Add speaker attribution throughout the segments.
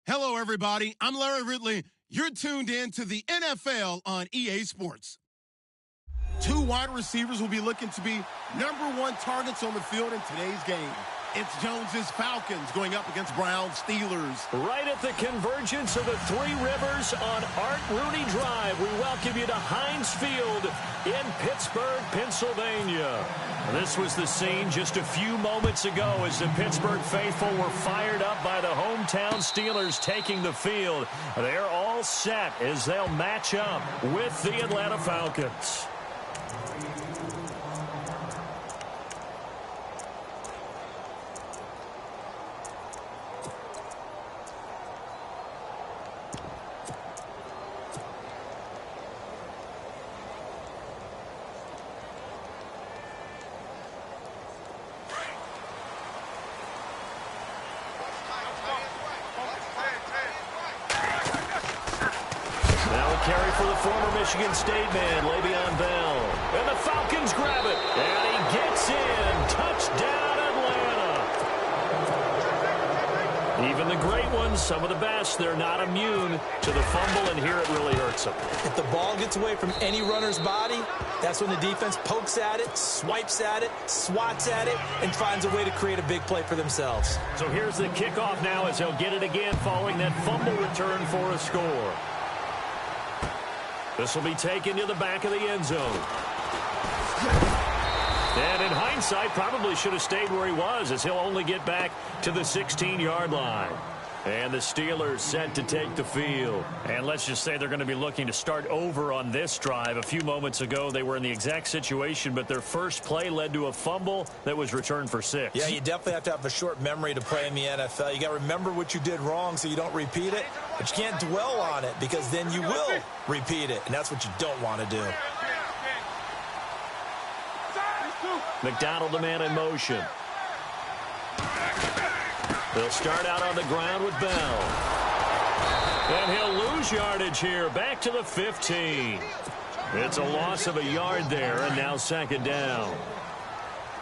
Speaker 1: Hello, everybody. I'm Larry Ridley. You're tuned in to the NFL on EA Sports. Two wide receivers will be looking to be #1 targets on the field in today's game. It's Jones's Falcons going up against Brown's Steelers.
Speaker 2: Right at the convergence of the Three Rivers on Art Rooney Drive, we welcome you to Heinz Field in Pittsburgh, Pennsylvania. This was the scene just a few moments ago as the Pittsburgh faithful were fired up by the hometown Steelers taking the field. They're all set as they'll match up with the Atlanta Falcons. Carry for the former Michigan State man, Le'Veon Bell. And the Falcons grab it. And he gets in. Touchdown, Atlanta. Even the great ones, some of the best, they're not immune to the fumble, and here it really hurts them.
Speaker 3: If the ball gets away from any runner's body, that's when the defense pokes at it, swipes at it, swats at it, and finds a way to create a big play for themselves.
Speaker 2: So here's the kickoff now as they'll get it again following that fumble return for a score. This will be taken to the back of the end zone. And in hindsight, probably should have stayed where he was as he'll only get back to the 16-yard line. And the Steelers set to take the field. And let's just say they're going to be looking to start over on this drive. A few moments ago, they were in the exact situation, but their first play led to a fumble that was returned for 6.
Speaker 3: Yeah, you definitely have to have a short memory to play in the NFL. You got to remember what you did wrong so you don't repeat it, but you can't dwell on it because then you will repeat it, and that's what you don't want to do.
Speaker 2: McDonald, the man in motion. They'll start out on the ground with Bell. And he'll lose yardage here, back to the 15. It's a loss of a yard there, and now second down.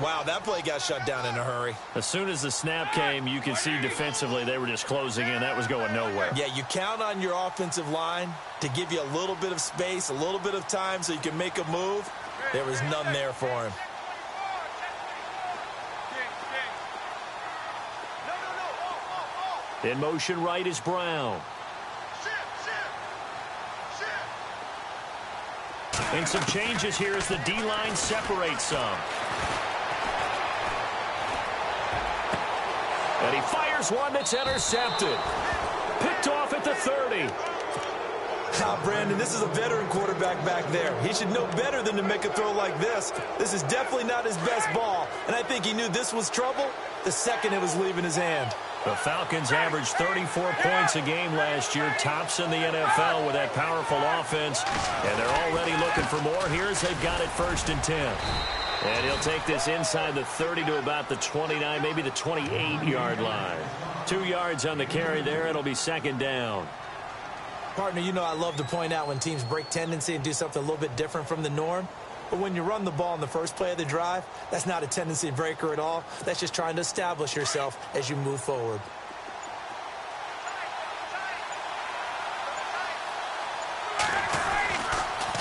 Speaker 3: Wow, that play got shut down in a hurry.
Speaker 2: As soon as the snap came, you can see defensively they were just closing in. That was going nowhere.
Speaker 3: Yeah, you count on your offensive line to give you a little bit of space, a little bit of time so you can make a move. There was none there for him.
Speaker 2: In motion right is Brown. And some changes here as the D-line separates some. And he fires one that's intercepted. Picked off at the 30.
Speaker 3: Brandon, this is a veteran quarterback back there. He should know better than to make a throw like this. This is definitely not his best ball. And I think he knew this was trouble the second it was leaving his hand.
Speaker 2: The Falcons averaged 34 points a game last year, tops in the NFL with that powerful offense. And they're already looking for more here as they've got it 1st and 10. And he'll take this inside the 30 to about the 29, maybe the 28-yard line. 2 yards on the carry there. It'll be second down.
Speaker 3: Partner, you know I love to point out when teams break tendency and do something a little bit different from the norm. But when you run the ball in the first play of the drive, that's not a tendency breaker at all. That's just trying to establish yourself as you move forward.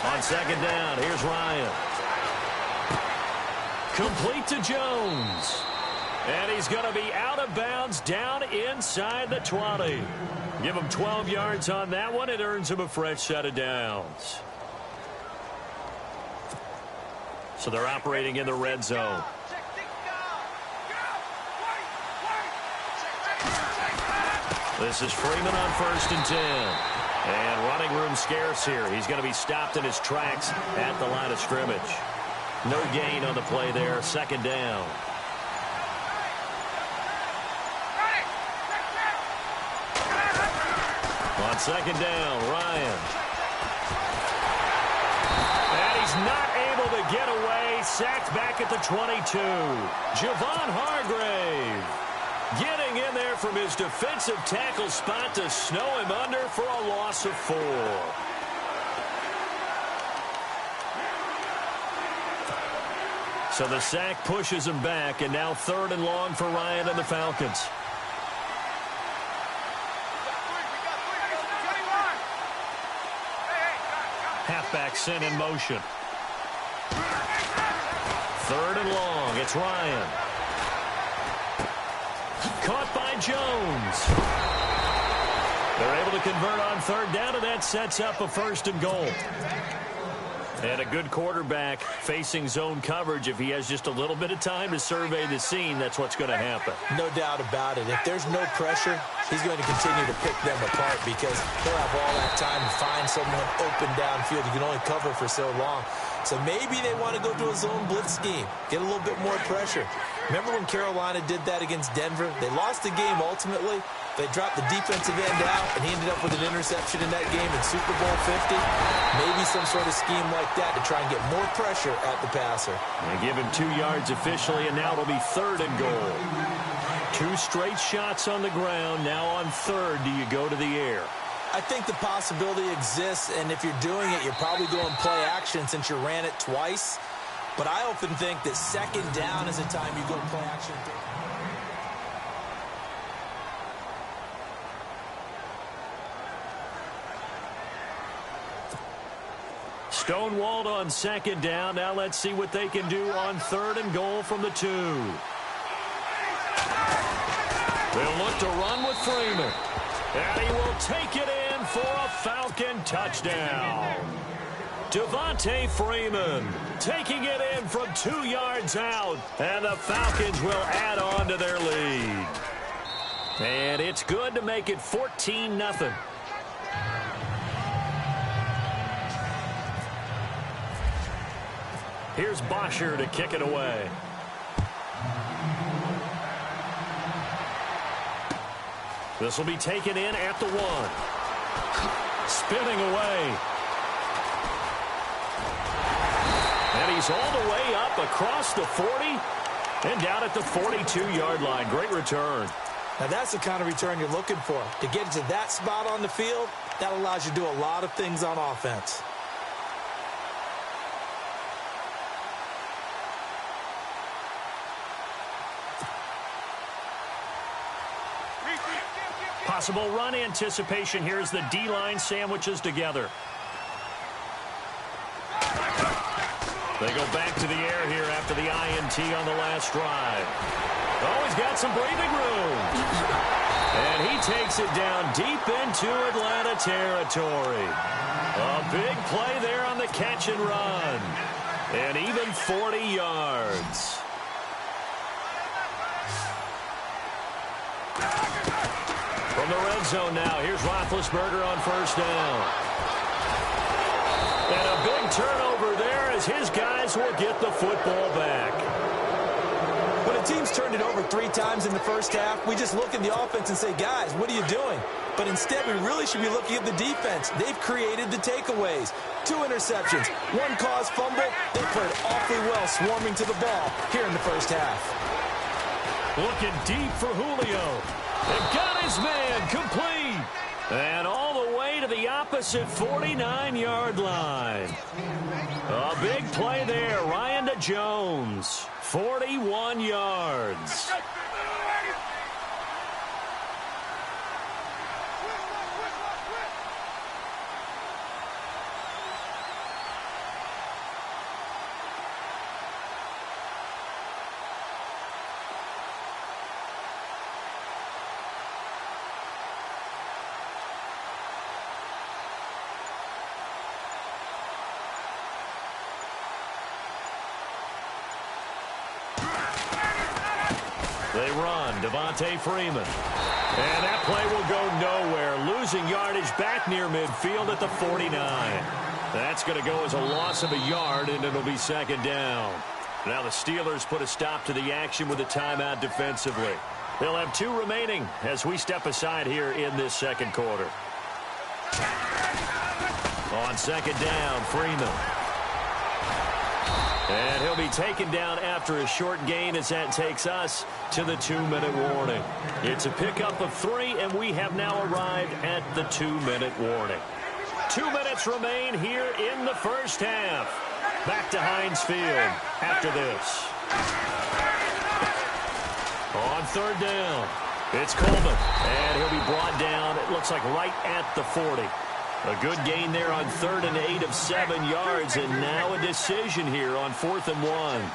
Speaker 2: On second down, here's Ryan. Complete to Jones. And he's going to be out of bounds down inside the 20. Give him 12 yards on that one. It earns him a fresh set of downs. So they're operating in the red zone. This is Freeman on 1st and 10. And running room scarce here. He's going to be stopped in his tracks at the line of scrimmage. No gain on the play there. Second down. On second down, Ryan. And he's not able to get away. Sacked back at the 22. Javon Hargrave getting in there from his defensive tackle spot to snow him under for a loss of 4. So the sack pushes him back, and now 3rd and long for Ryan and the Falcons. Halfback sent in motion. Third and long. It's Ryan. Caught by Jones. They're able to convert on third down, and that sets up a first and goal. And a good quarterback facing zone coverage. If he has just a little bit of time to survey the scene, that's what's going to happen.
Speaker 3: No doubt about it. If there's no pressure, he's going to continue to pick them apart because he'll have all that time to find someone open downfield. You can only cover for so long. So maybe they want to go to a zone blitz scheme, get a little bit more pressure. Remember when Carolina did that against Denver? They lost the game ultimately. They dropped the defensive end out, and he ended up with an interception in that game in Super Bowl 50. Maybe some sort of scheme like that to try and get more pressure at the passer.
Speaker 2: They give him 2 yards officially, and now it'll be third and goal. 2 straight shots on the ground. Now on third, do you go to the air?
Speaker 3: I think the possibility exists, and if you're doing it, you're probably going play action since you ran it twice. But I often think that second down is the time you go play action.
Speaker 2: Stonewalled on second down. Now let's see what they can do on third and goal from the 2. They'll look to run with Freeman. And he will take it in for a Falcon touchdown. Devontae Freeman taking it in from 2 yards out. And the Falcons will add on to their lead. And it's good to make it 14-0. Here's Bosher to kick it away. This will be taken in at the 1. Spinning away. And he's all the way up across the 40 and down at the 42-yard line. Great return.
Speaker 3: Now that's the kind of return you're looking for. To get to that spot on the field, that allows you to do a lot of things on offense.
Speaker 2: Possible run anticipation here as the D-line sandwiches together. They go back to the air here after the INT on the last drive. Oh, he's got some breathing room. And he takes it down deep into Atlanta territory. A big play there on the catch and run. And even 40 yards. From the red zone now, here's Roethlisberger on first down. And a big turnover there as his guys will get the football back.
Speaker 3: When a team's turned it over 3 times in the first half, we just look at the offense and say, guys, what are you doing? But instead, we really should be looking at the defense. They've created the takeaways. 2 interceptions, 1 caused fumble. They played awfully well swarming to the ball here in the first half.
Speaker 2: Looking deep for Julio. They've got his man complete. And all the way to the opposite 49-yard line. A big play there. Ryan to Jones. 41 yards. They run, Devontae Freeman. And that play will go nowhere. Losing yardage back near midfield at the 49. That's going to go as a loss of a yard, and it'll be second down. Now the Steelers put a stop to the action with a timeout defensively. They'll have 2 remaining as we step aside here in this second quarter. On second down, Freeman. And he'll be taken down after a short gain as that takes us to the 2-minute warning. It's a pickup of 3, and we have now arrived at the 2-minute warning. 2 minutes remain here in the first half. Back to Heinz Field after this. On third down, it's Coleman. And he'll be brought down, it looks like right at the 40. A good gain there on 3rd and 8 of 7 yards, and now a decision here on 4th and 1.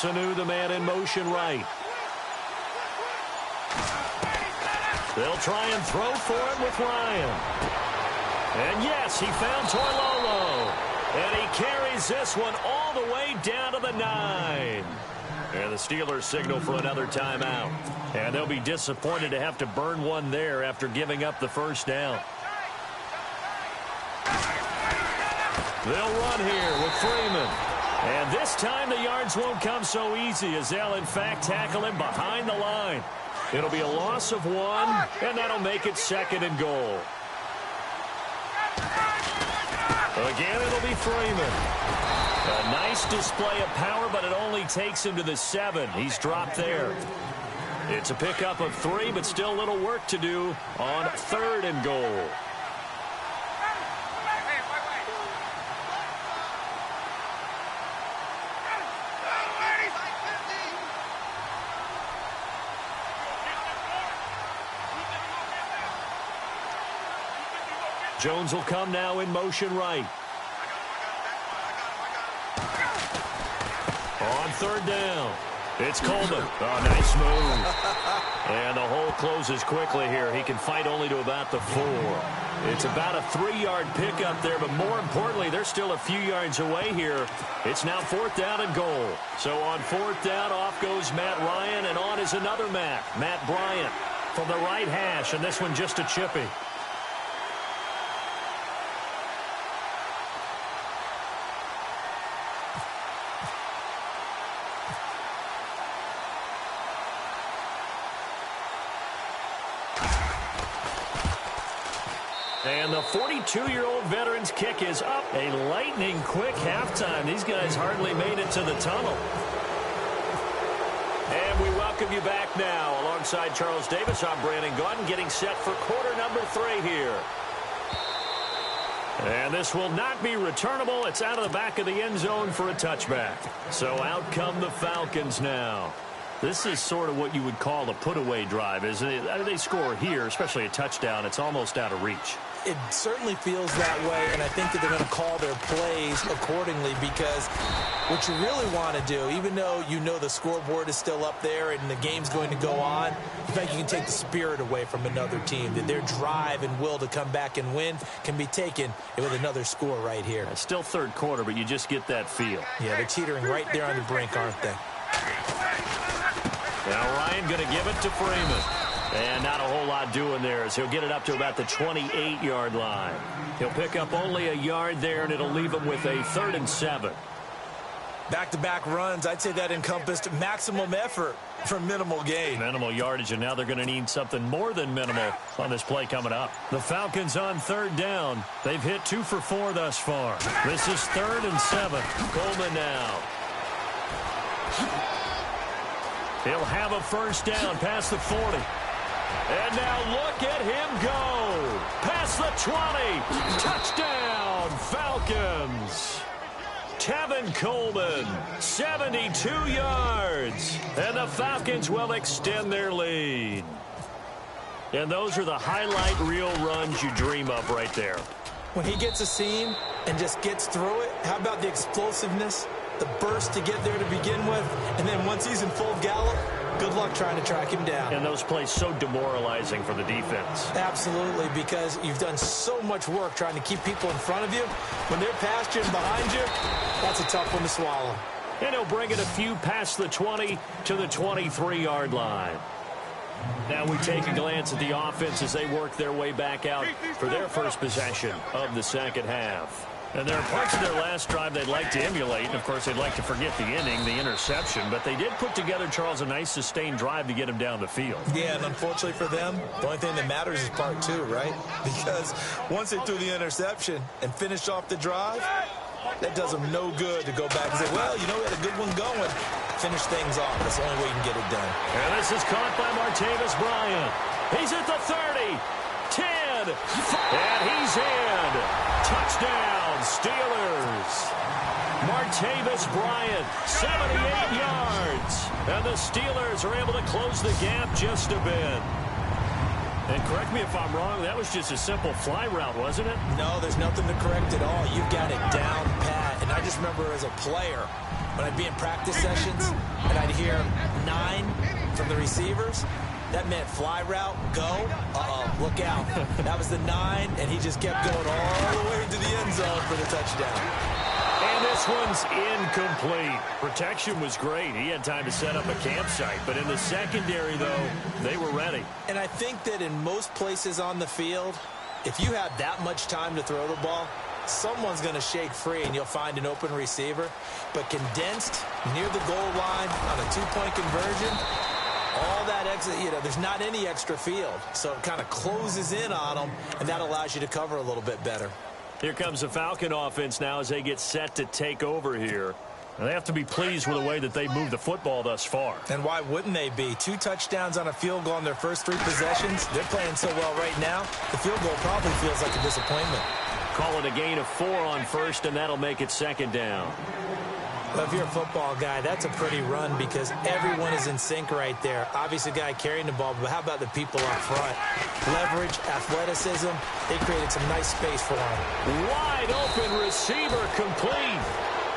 Speaker 2: Sanu, the man in motion right. They'll try and throw for it with Ryan. And yes, he found Toilolo. And he carries this one all the way down to the 9. And the Steelers signal for another timeout. And they'll be disappointed to have to burn one there after giving up the first down. They'll run here with Freeman. And this time the yards won't come so easy as they'll, in fact, tackle him behind the line. It'll be a loss of 1, and that'll make it 2nd and goal. Again, it'll be Freeman. A nice display of power, but it only takes him to the 7. He's dropped there. It's a pickup of 3, but still a little work to do on 3rd and goal. Jones will come now in motion right. On 3rd down, it's Coleman. Oh, nice move. And the hole closes quickly here. He can fight only to about the 4. It's about a 3-yard pickup there, but more importantly, they're still a few yards away here. It's now 4th down and goal. So on 4th down, off goes Matt Ryan, and on is another Matt Bryant from the right hash, and this one just a chippy. And the 42-year-old veteran's kick is up. A lightning-quick halftime. These guys hardly made it to the tunnel. And we welcome you back now. Alongside Charles Davis, I'm Brandon Gaudin, getting set for quarter number 3 here. And this will not be returnable. It's out of the back of the end zone for a touchback. So out come the Falcons now. This is sort of what you would call a put-away drive, isn't it? I mean, they score here, especially a touchdown. It's almost out of reach.
Speaker 3: It certainly feels that way, and I think that they're going to call their plays accordingly because what you really want to do, even though you know the scoreboard is still up there and the game's going to go on, in fact, you can take the spirit away from another team, that their drive and will to come back and win can be taken with another score right here.
Speaker 2: It's still 3rd quarter, but you just get that feel.
Speaker 3: Yeah, they're teetering right there on the brink, aren't they?
Speaker 2: Now Ryan going to give it to Freeman. And not a whole lot doing there as he'll get it up to about the 28-yard line. He'll pick up only a yard there, and it'll leave him with a 3rd and 7.
Speaker 3: Back-to-back runs, I'd say that encompassed maximum effort for minimal gain.
Speaker 2: Minimal yardage, and now they're going to need something more than minimal on this play coming up. The Falcons on 3rd down. They've hit 2 for 4 thus far. This is 3rd and 7. Coleman now. He'll have a first down past the 40. And now look at him go. Past the 20. Touchdown, Falcons. Tevin Coleman, 72 yards. And the Falcons will extend their lead. And those are the highlight reel runs you dream of right there.
Speaker 3: When he gets a seam and just gets through it, how about the explosiveness, the burst to get there to begin with, and then once he's in full gallop, good luck trying to track him down.
Speaker 2: And those plays so demoralizing for the defense.
Speaker 3: Absolutely, because you've done so much work trying to keep people in front of you. When they're past you and behind you, that's a tough one to swallow.
Speaker 2: And he'll bring it a few past the 20 to the 23-yard line. Now we take a glance at the offense as they work their way back out for their first possession of the second half. And there are parts of their last drive they'd like to emulate. And, of course, they'd like to forget the inning, the interception. But they did put together, Charles, a nice sustained drive to get him down the field.
Speaker 3: Yeah, and unfortunately for them, the only thing that matters is part 2, right? Because once they threw the interception and finished off the drive, That does them no good to go back and say, well, you know, we had a good one going. Finish things off. That's the only way you can get it done.
Speaker 2: And this is caught by Martavis Bryant. He's at the 30, 10, and he's in. Touchdown, Steelers. Martavis Bryant, 78 yards. And the Steelers are able to close the gap just a bit. And correct me if I'm wrong, that was just a simple fly route, wasn't it?
Speaker 3: No, there's nothing to correct at all. You've got it down pat. And I just remember as a player, when I'd be in practice sessions and I'd hear 9 from the receivers, that meant fly route, go, look out. That was the 9, and he just kept going all the way to the end zone for the touchdown.
Speaker 2: And this one's incomplete. Protection was great. He had time to set up a campsite. But in the secondary, though, they were ready.
Speaker 3: And I think that in most places on the field, if you have that much time to throw the ball, someone's going to shake free and you'll find an open receiver. But condensed near the goal line on a 2-point conversion, all that exit, there's not any extra field. So it kind of closes in on them, and that allows you to cover a little bit better.
Speaker 2: Here comes the Falcon offense now as they get set to take over here. And they have to be pleased with the way that they've moved the football thus far.
Speaker 3: And why wouldn't they be? 2 touchdowns on a field goal in their first 3 possessions. They're playing so well right now, the field goal probably feels like a disappointment.
Speaker 2: Call it a gain of 4 on first, and that'll make it 2nd down.
Speaker 3: Well, if you're a football guy, that's a pretty run because everyone is in sync right there. Obviously, the guy carrying the ball, but how about the people up front? Leverage, athleticism, they created some nice space for him.
Speaker 2: Wide open receiver complete.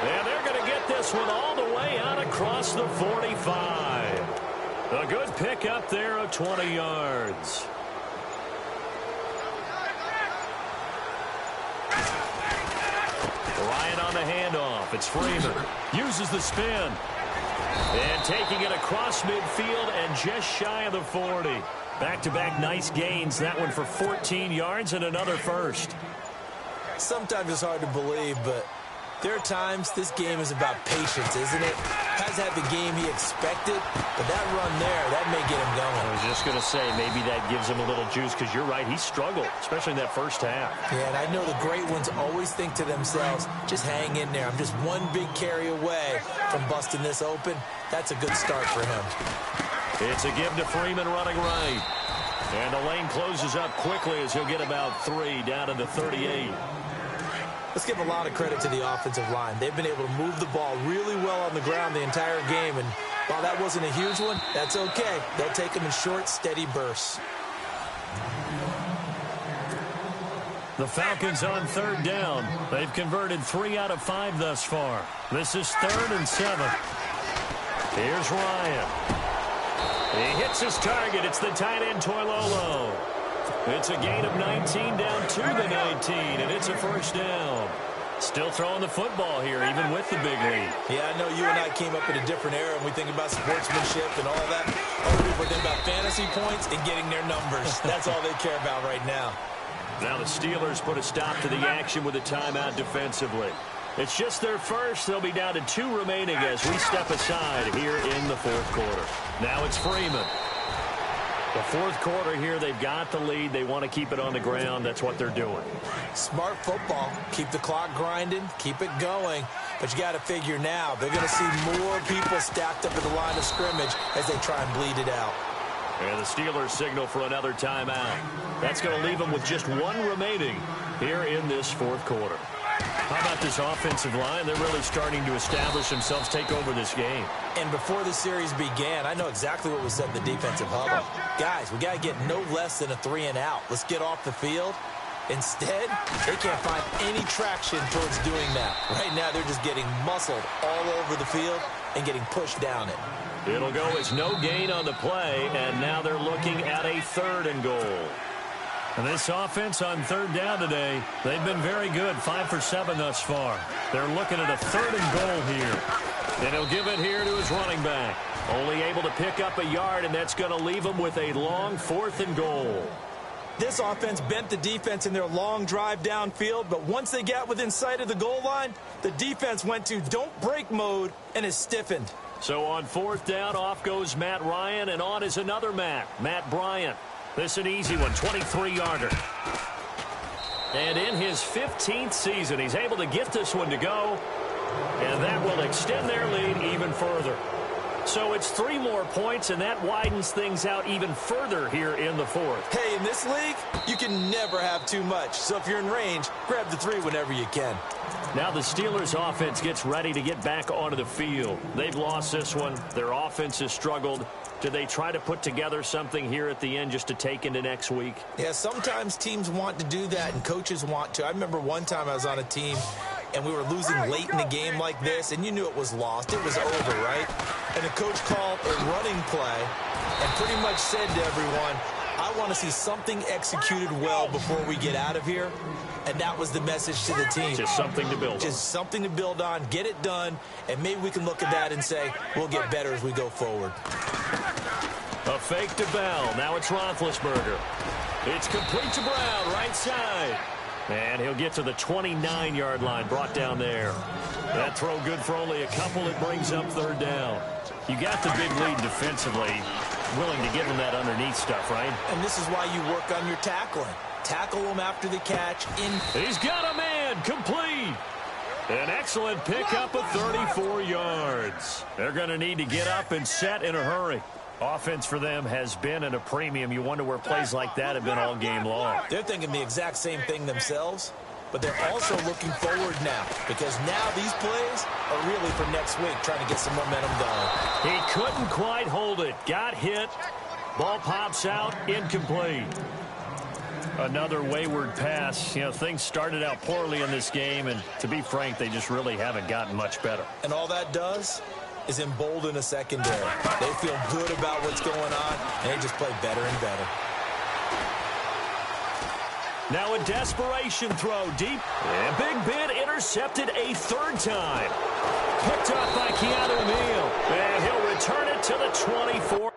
Speaker 2: And they're going to get this one all the way out across the 45. A good pickup there of 20 yards. Ryan on the handoff. It's Freeman. Uses the spin. And taking it across midfield and just shy of the 40. Back-to-back nice gains. That one for 14 yards and another first.
Speaker 3: Sometimes it's hard to believe, but there are times this game is about patience, isn't it? Has had the game he expected, but that run there, that may get him going.
Speaker 2: I was just going to say, maybe that gives him a little juice because you're right, he struggled, especially in that first half.
Speaker 3: Yeah, and I know the great ones always think to themselves, just hang in there. I'm just one big carry away from busting this open. That's a good start for him.
Speaker 2: It's a give to Freeman running right. And the lane closes up quickly as he'll get about 3 down to the 38.
Speaker 3: Let's give a lot of credit to the offensive line. They've been able to move the ball really well on the ground the entire game. And while that wasn't a huge one, that's okay. They'll take them in short, steady bursts.
Speaker 2: The Falcons on 3rd down. They've converted 3 out of 5 thus far. This is 3rd and 7. Here's Ryan. He hits his target. It's the tight end, Toilolo. It's a gain of 19 down to the 19, and it's a first down. Still throwing the football here, even with the big lead.
Speaker 3: Yeah, I know you and I came up in a different era, and we think about sportsmanship and all that. Other people think about fantasy points and getting their numbers. That's all they care about right now.
Speaker 2: Now the Steelers put a stop to the action with a timeout defensively. It's just their first. They'll be down to 2 remaining as we step aside here in the 4th quarter. Now it's Freeman. The 4th quarter here, they've got the lead. They want to keep it on the ground. That's what they're doing.
Speaker 3: Smart football. Keep the clock grinding. Keep it going. But you got to figure now, they're going to see more people stacked up at the line of scrimmage as they try and bleed it out.
Speaker 2: And the Steelers signal for another timeout. That's going to leave them with just 1 remaining here in this 4th quarter. How about this offensive line? They're really starting to establish themselves, take over this game.
Speaker 3: And before the series began, I know exactly what was said in the defensive huddle. Guys, we got to get no less than a 3 and out. Let's get off the field. Instead, they can't find any traction towards doing that. Right now, they're just getting muscled all over the field and getting pushed down it.
Speaker 2: It'll go as no gain on the play, and now they're looking at a 3rd and goal. And this offense on 3rd down today, they've been very good, 5 for 7 thus far. They're looking at a 3rd and goal here. And he'll give it here to his running back. Only able to pick up a yard, and that's going to leave him with a long 4th and goal.
Speaker 3: This offense bent the defense in their long drive downfield, but once they got within sight of the goal line, the defense went to don't break mode and is stiffened.
Speaker 2: So on 4th down, off goes Matt Ryan, and on is another Matt Bryant. This is an easy one, 23-yarder. And in his 15th season, he's able to get this one to go, and that will extend their lead even further. So it's 3 more points, and that widens things out even further here in the fourth.
Speaker 3: Hey, in this league, you can never have too much. So if you're in range, grab the 3 whenever you can.
Speaker 2: Now the Steelers' offense gets ready to get back onto the field. They've lost this one. Their offense has struggled. Do they try to put together something here at the end just to take into next week?
Speaker 3: Yeah, sometimes teams want to do that, and coaches want to. I remember one time I was on a team, and we were losing late in the game like this, and you knew it was lost. It was over, right? And the coach called a running play and pretty much said to everyone, I want to see something executed well before we get out of here. And that was the message to the team.
Speaker 2: Just something to build on.
Speaker 3: Just something to build on, get it done, and maybe we can look at that and say, we'll get better as we go forward.
Speaker 2: A fake to Bell. Now it's Roethlisberger. It's complete to Brown, right side. And he'll get to the 29-yard line, brought down there. That throw good for only a couple. It brings up 3rd down. You got the big lead defensively, willing to give him that underneath stuff, right?
Speaker 3: And this is why you work on your tackling. Tackle him after the catch.
Speaker 2: He's got a man, complete. An excellent pickup of 34 yards. They're going to need to get up and set in a hurry. Offense for them has been at a premium. You wonder where plays like that have been all game long.
Speaker 3: They're thinking the exact same thing themselves, but they're also looking forward now, because now these plays are really for next week, trying to get some momentum going.
Speaker 2: He couldn't quite hold it. Got hit. Ball pops out, incomplete. Another wayward pass. You know, things started out poorly in this game, and to be frank, they just really haven't gotten much better.
Speaker 3: And all that does is embolden a secondary. They feel good about what's going on, and they just play better and better.
Speaker 2: Now a desperation throw deep. And Big Ben intercepted a 3rd time. Picked up by Keanu Neal. And he'll return it to the 24.